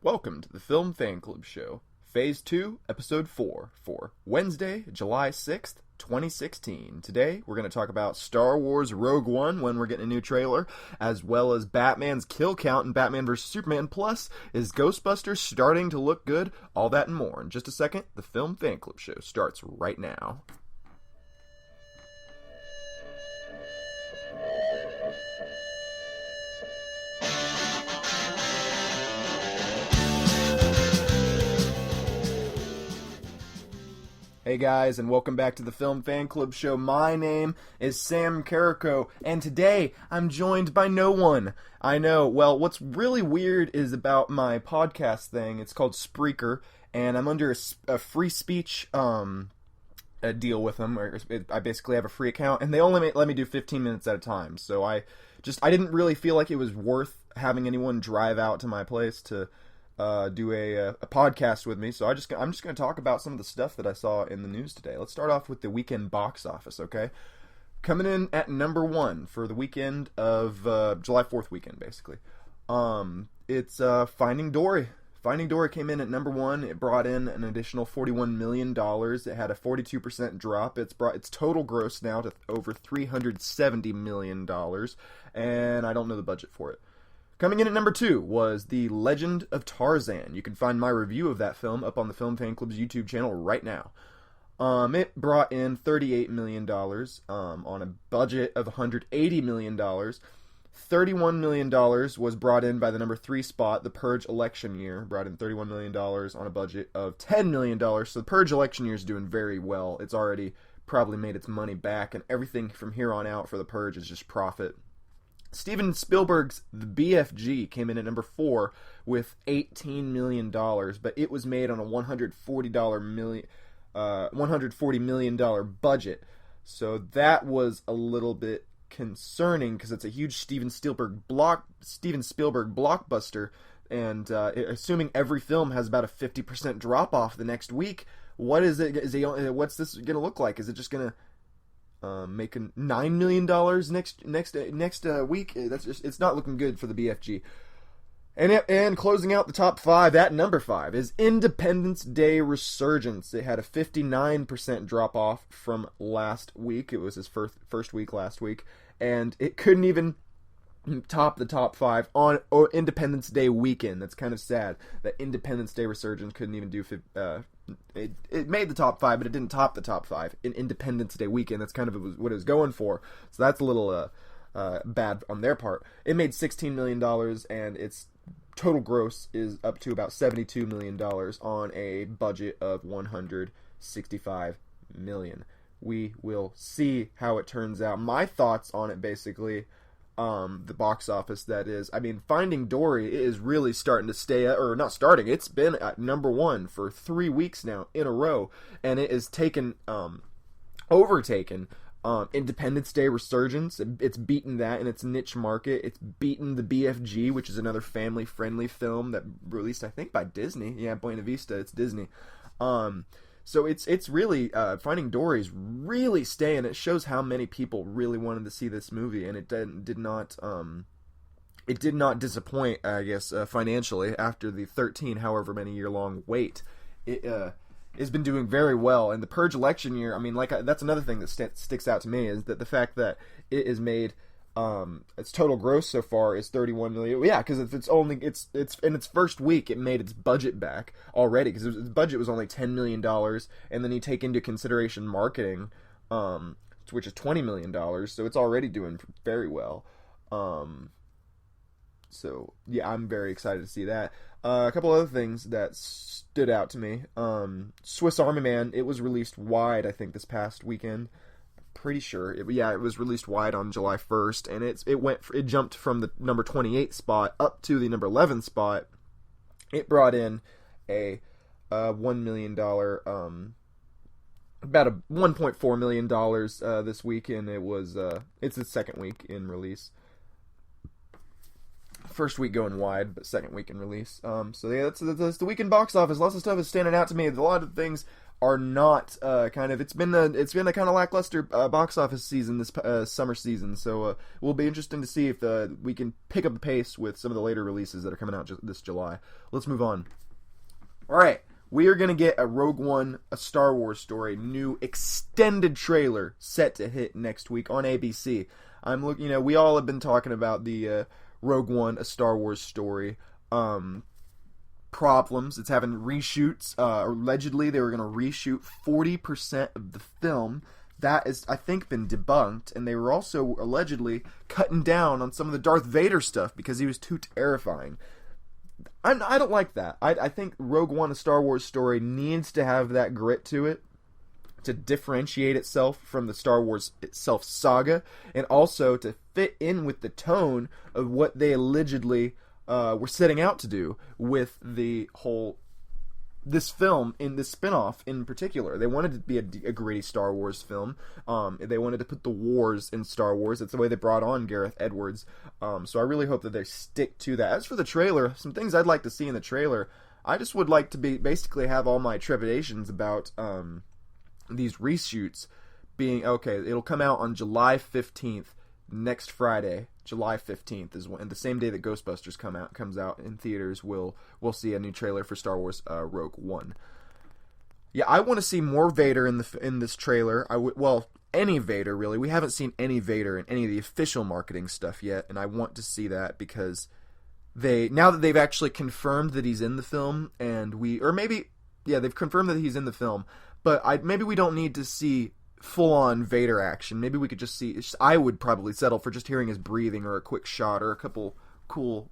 Welcome to the Film Fan Club Show, Phase 2, Episode 4, for Wednesday, July 6th, 2016. Today, we're going to talk about Star Wars Rogue One, when we're getting a new trailer, as well as Batman's kill count in Batman vs. Superman, plus, is Ghostbusters starting to look good? All that and more. In just a second, the Film Fan Club Show starts right now. Hey guys, and welcome back to the Film Fan Club Show. My name is Sam Carrico, and today I'm joined by no one. I know, well, what's really weird is about my podcast thing. It's called Spreaker, and I'm under a free speech a deal with them. I basically have a free account, and they only let me do 15 minutes at a time. So I didn't really feel like it was worth having anyone drive out to my place to do a podcast with me, so I'm just going to talk about some of the stuff that I saw in the news today. Let's start off with the weekend box office, okay? Coming in at number 1 for the weekend of July 4th weekend, basically. It's Finding Dory. Finding Dory came in at number 1. It brought in an additional $41 million. It had a 42% drop. It's brought its total gross now to over $370 million, and I don't know the budget for it. Coming in at number 2 was The Legend of Tarzan. You can find my review of that film up on the Film Fan Club's YouTube channel right now. It brought in $38 million on a budget of $180 million. $31 million was brought in by the number 3 spot, The Purge election year. Brought in $31 million on a budget of $10 million. So The Purge election year is doing very well. It's already probably made its money back, and everything from here on out for The Purge is just profit. Steven Spielberg's The BFG came in at number 4 with $18 million, but it was made on a $140 million budget. So that was a little bit concerning because it's a huge Steven Spielberg blockbuster, and assuming every film has about a 50% drop off the next week, what's this going to look like? Is it just going to making $9 million next week? It's not looking good for the BFG. And closing out the top 5 at number 5 is Independence Day Resurgence. It had a 59% drop off from last week. It was his first week last week, and it couldn't even top the top 5 on Independence Day weekend. That's kind of sad that Independence Day Resurgence couldn't even do it made the top 5, but it didn't top the top 5 in Independence Day weekend. That's kind of what it was going for. So that's a little bad on their part. It made $16 million, and its total gross is up to about $72 million on a budget of $165 million. We will see how it turns out. My thoughts on it, basically, the box office, that is. I mean, Finding Dory is really starting to stay, or not starting, it's been at number 1 for 3 weeks now in a row, and it has overtaken Independence Day Resurgence. It's beaten that in its niche market. It's beaten the BFG, which is another family-friendly film that released, I think, by Disney. Yeah, Buena Vista, it's Disney. So it's really, Finding Dory's really staying. It shows how many people really wanted to see this movie, and it did not disappoint, I guess, financially after the 13 however many year long wait. It has been doing very well, and the Purge election year, I mean, that's another thing that sticks out to me, is that the fact that it is made, its total gross so far is $31 million. Yeah, because it's in its first week it made its budget back already, because its budget was only $10 million, and then you take into consideration marketing, which is $20 million, so it's already doing very well. So yeah, I'm very excited to see that. A couple other things that stood out to me. Swiss Army Man, it was released wide, I think, this past weekend. Pretty sure. It was released wide on July 1st, and it jumped from the number 28 spot up to the number 11 spot. It brought in a $1 million, about a $1.4 million this week, and it's its second week in release. First week going wide, but second week in release. So yeah, that's the weekend box office. Lots of stuff is standing out to me. A lot of things are not it's been a kind of lackluster box office season this summer season. So it will be interesting to see if we can pick up the pace with some of the later releases that are coming out this July. Let's move on. All right. We are going to get a Rogue One, a Star Wars story, new extended trailer set to hit next week on ABC. I'm looking, we all have been talking about the Rogue One, a Star Wars story problems. It's having reshoots. Allegedly, they were going to reshoot 40% of the film. That is, I think, been debunked, and they were also allegedly cutting down on some of the Darth Vader stuff because he was too terrifying. I don't like that. I think Rogue One, a Star Wars story, needs to have that grit to it to differentiate itself from the Star Wars itself saga, and also to fit in with the tone of what they allegedly were setting out to do with this film, in this spin-off in particular. They wanted it to be a gritty Star Wars film. They wanted to put the wars in Star Wars. That's the way they brought on Gareth Edwards. So I really hope that they stick to that. As for the trailer, some things I'd like to see in the trailer, I just would like to basically have all my trepidations about these reshoots being, okay, it'll come out on July 15th, next Friday. July 15th is when, and the same day that Ghostbusters comes out in theaters, we'll see a new trailer for Star Wars Rogue One. Yeah, I want to see more Vader in this trailer. Any Vader really. We haven't seen any Vader in any of the official marketing stuff yet, and I want to see that because now that they've actually confirmed that he's in the film, they've confirmed that he's in the film, but maybe we don't need to see full-on Vader action. Maybe we could just see, I would probably settle for just hearing his breathing or a quick shot or a couple cool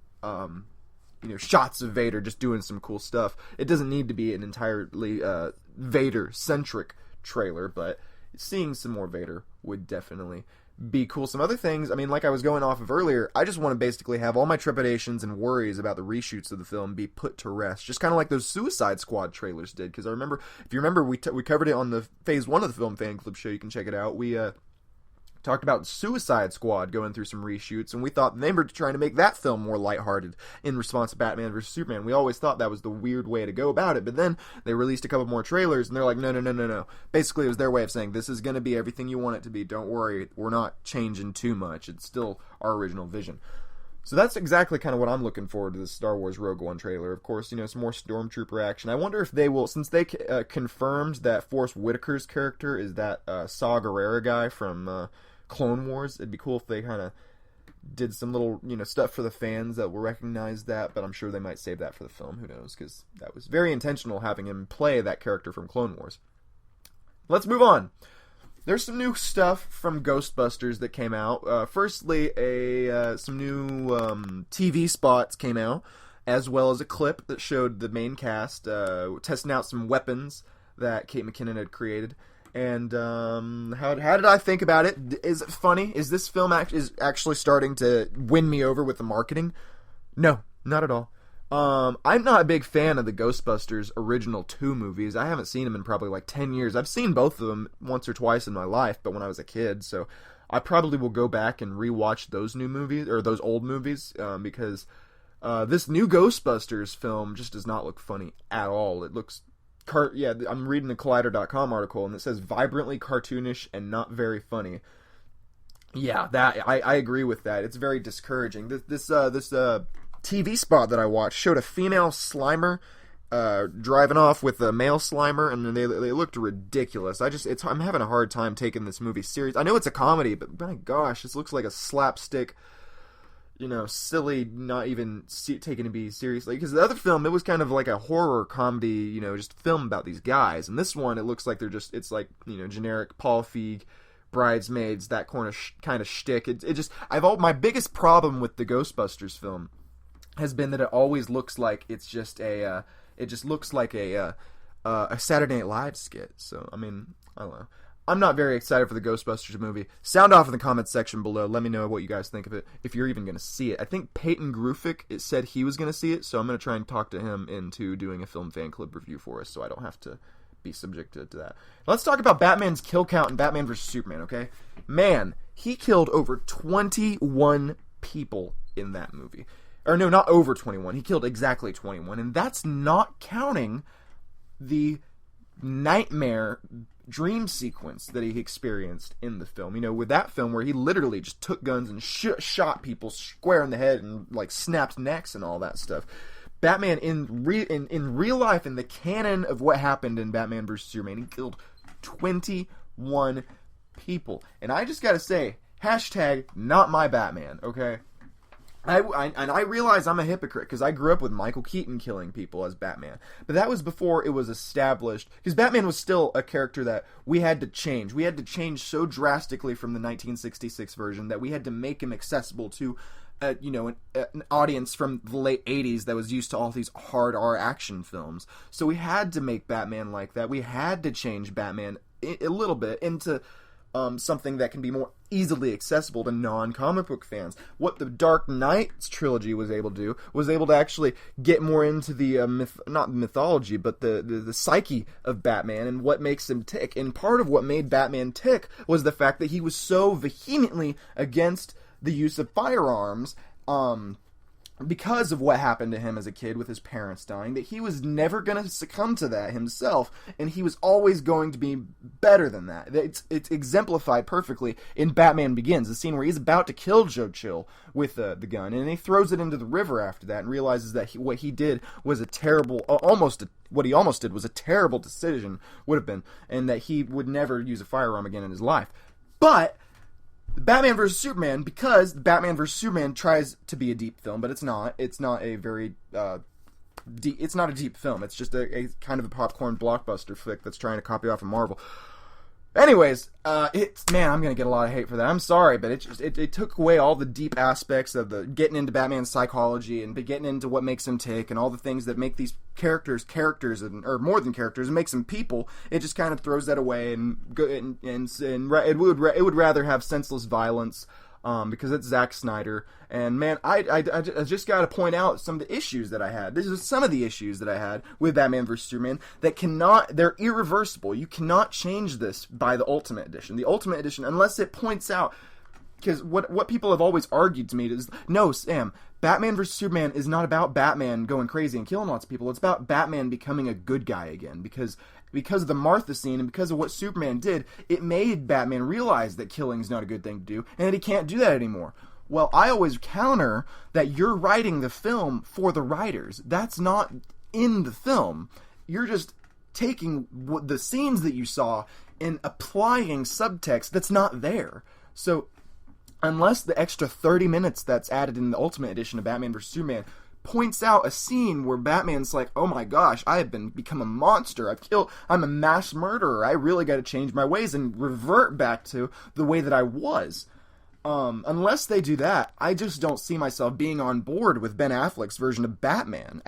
shots of Vader just doing some cool stuff. It doesn't need to be an entirely Vader-centric trailer, but seeing some more Vader would definitely be cool. Some other things, like I was going off of earlier, I just want to basically have all my trepidations and worries about the reshoots of the film be put to rest. Just kind of like those Suicide Squad trailers did. Because if you remember, we covered it on the Phase 1 of the Film Fan Club show. You can check it out. We talked about Suicide Squad going through some reshoots, and we thought they were trying to make that film more lighthearted in response to Batman vs. Superman. We always thought that was the weird way to go about it, but then they released a couple more trailers, and they're like, no. Basically, it was their way of saying, this is going to be everything you want it to be. Don't worry, we're not changing too much. It's still our original vision. So that's exactly kind of what I'm looking forward to, this Star Wars Rogue One trailer. Of course, some more Stormtrooper action. I wonder if they will, since they confirmed that Forrest Whitaker's character is that Saw Gerrera guy from Clone Wars, it'd be cool if they kind of did some little stuff for the fans that will recognize that, but I'm sure they might save that for the film. Who knows, because that was very intentional having him play that character from Clone Wars. Let's move on. There's some new stuff from Ghostbusters that came out. Firstly, some new TV spots came out, as well as a clip that showed the main cast testing out some weapons that Kate McKinnon had created. And how did I think about it? Is it funny? Is this film actually starting to win me over with the marketing? No, not at all. I'm not a big fan of the Ghostbusters original 2 movies. I haven't seen them in probably like 10 years. I've seen both of them once or twice in my life, but when I was a kid, so I probably will go back and rewatch those new movies, or those old movies, because this new Ghostbusters film just does not look funny at all. It looks... I'm reading the Collider.com article, and it says vibrantly cartoonish and not very funny. Yeah, that I agree with that. It's very discouraging. This TV spot that I watched showed a female Slimer driving off with a male Slimer, and they looked ridiculous. I'm having a hard time taking this movie serious. I know it's a comedy, but my gosh, this looks like a slapstick, silly, not even taken to be seriously. Because the other film, it was kind of like a horror comedy, just film about these guys. And this one, it looks like it's like, generic Paul Feig, Bridesmaids, that kind of shtick. My biggest problem with the Ghostbusters film has been that it always looks like it's just a Saturday Night Live skit. So, I don't know. I'm not very excited for the Ghostbusters movie. Sound off in the comments section below. Let me know what you guys think of it, if you're even going to see it. I think Peyton Grufik said he was going to see it, so I'm going to try and talk to him into doing a Film Fan Club review for us, so I don't have to be subjected to that. Let's talk about Batman's kill count in Batman vs. Superman, okay? Man, he killed over 21 people in that movie. Or no, not over 21. He killed exactly 21, and that's not counting the nightmare dream sequence that he experienced in the film. You know, with that film where he literally just took guns and shot people square in the head and like snapped necks and all that stuff. Batman in real life, in the canon of what happened in Batman vs. Superman, he killed 21 people. And I just gotta say, hashtag not my Batman, okay? I realize I'm a hypocrite because I grew up with Michael Keaton killing people as Batman. But that was before it was established, because Batman was still a character that we had to change. We had to change so drastically from the 1966 version that we had to make him accessible to an audience from the late 80s that was used to all these hard R action films. So we had to make Batman like that. We had to change Batman a little bit into something that can be more easily accessible to non-comic book fans. What the Dark Knight trilogy was able to do was able to actually get more into the not mythology, but the psyche of Batman and what makes him tick. And part of what made Batman tick was the fact that he was so vehemently against the use of firearms, because of what happened to him as a kid with his parents dying, that he was never going to succumb to that himself, and he was always going to be better than that. It's exemplified perfectly in Batman Begins, the scene where he's about to kill Joe Chill with the gun, and he throws it into the river after that and realizes that what he did was a terrible, what he almost did was a terrible decision, would have been, and that he would never use a firearm again in his life. But Batman vs. Superman, because Batman vs. Superman tries to be a deep film, but it's not. It's not a very deep. It's not a deep film. It's just a kind of a popcorn blockbuster flick that's trying to copy off of Marvel. Anyways, I'm gonna get a lot of hate for that. I'm sorry, but it took away all the deep aspects of the getting into Batman's psychology and getting into what makes him tick and all the things that make these characters or more than characters, and makes them people. It just kind of throws that away and it would rather have senseless violence. Because it's Zack Snyder, and man, I just got to point out some of the issues that I had. This is some of the issues that I had with Batman vs. Superman they're irreversible. You cannot change this by the Ultimate Edition. The Ultimate Edition, unless it points out, because what people have always argued to me is, no, Sam, Batman vs. Superman is not about Batman going crazy and killing lots of people. It's about Batman becoming a good guy again, because of the Martha scene and because of what Superman did, it made Batman realize that killing is not a good thing to do and that he can't do that anymore. Well, I always counter that you're writing the film for the writers. That's not in the film. You're just taking the scenes that you saw and applying subtext that's not there. So unless the extra 30 minutes that's added in the Ultimate Edition of Batman vs. Superman points out a scene where Batman's like, oh my gosh, I have become a monster, I'm a mass murderer, I really got to change my ways and revert back to the way that I was. Unless they do that, I just don't see myself being on board with Ben Affleck's version of Batman.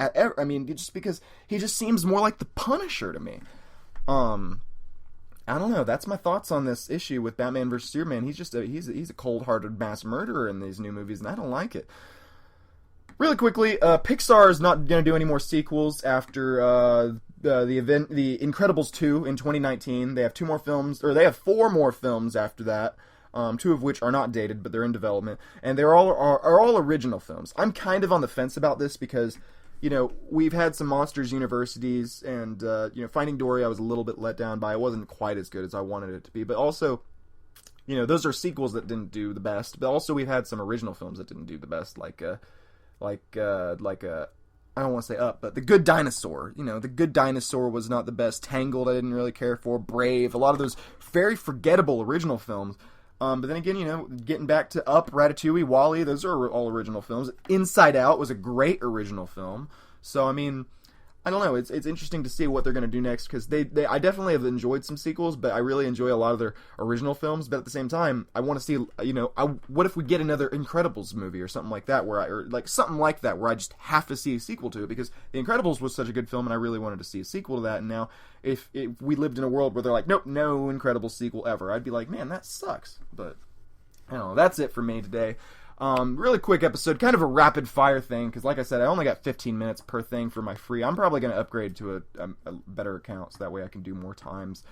Just because he just seems more like the Punisher to me. I don't know. That's my thoughts on this issue with Batman vs. Superman. He's a cold-hearted mass murderer in these new movies, and I don't like it. Really quickly, Pixar is not going to do any more sequels after the Incredibles 2 in 2019. They have 4 more films after that. 2 of which are not dated, but they're in development, and they're all original films. I'm kind of on the fence about this because, we've had some Monsters Universities, and Finding Dory I was a little bit let down by. It wasn't quite as good as I wanted it to be, but also, those are sequels that didn't do the best. But also we've had some original films that didn't do the best, like I don't want to say Up, but The Good Dinosaur. The Good Dinosaur was not the best. Tangled I didn't really care for. Brave, a lot of those very forgettable original films. But then again, getting back to Up, Ratatouille, WALL-E, those are all original films. Inside Out was a great original film. So, I don't know. It's interesting to see what they're going to do next, because I definitely have enjoyed some sequels, but I really enjoy a lot of their original films. But at the same time, I want to see, what if we get another Incredibles movie or something like that, where I just have to see a sequel to it, because The Incredibles was such a good film, and I really wanted to see a sequel to that. And now, if we lived in a world where they're like, nope, no Incredibles sequel ever, I'd be like, man, that sucks. But I don't know. That's it for me today. Really quick episode, kind of a rapid fire thing, because like I said, I only got 15 minutes per thing for my free. I'm probably going to upgrade to a better account, so that way I can do more times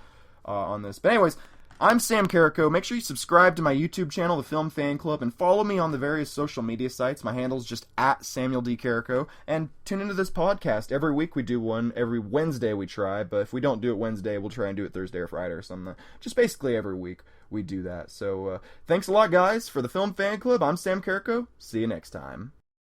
on this. But anyways, I'm Sam Carrico. Make sure you subscribe to my YouTube channel, The Film Fan Club, and follow me on the various social media sites. My handle's just at Samuel D. Carrico. And tune into this podcast. Every week we do one. Every Wednesday we try, but if we don't do it Wednesday, we'll try and do it Thursday or Friday or something. Just basically every week we do that. So thanks a lot, guys. For The Film Fan Club, I'm Sam Carrico. See you next time.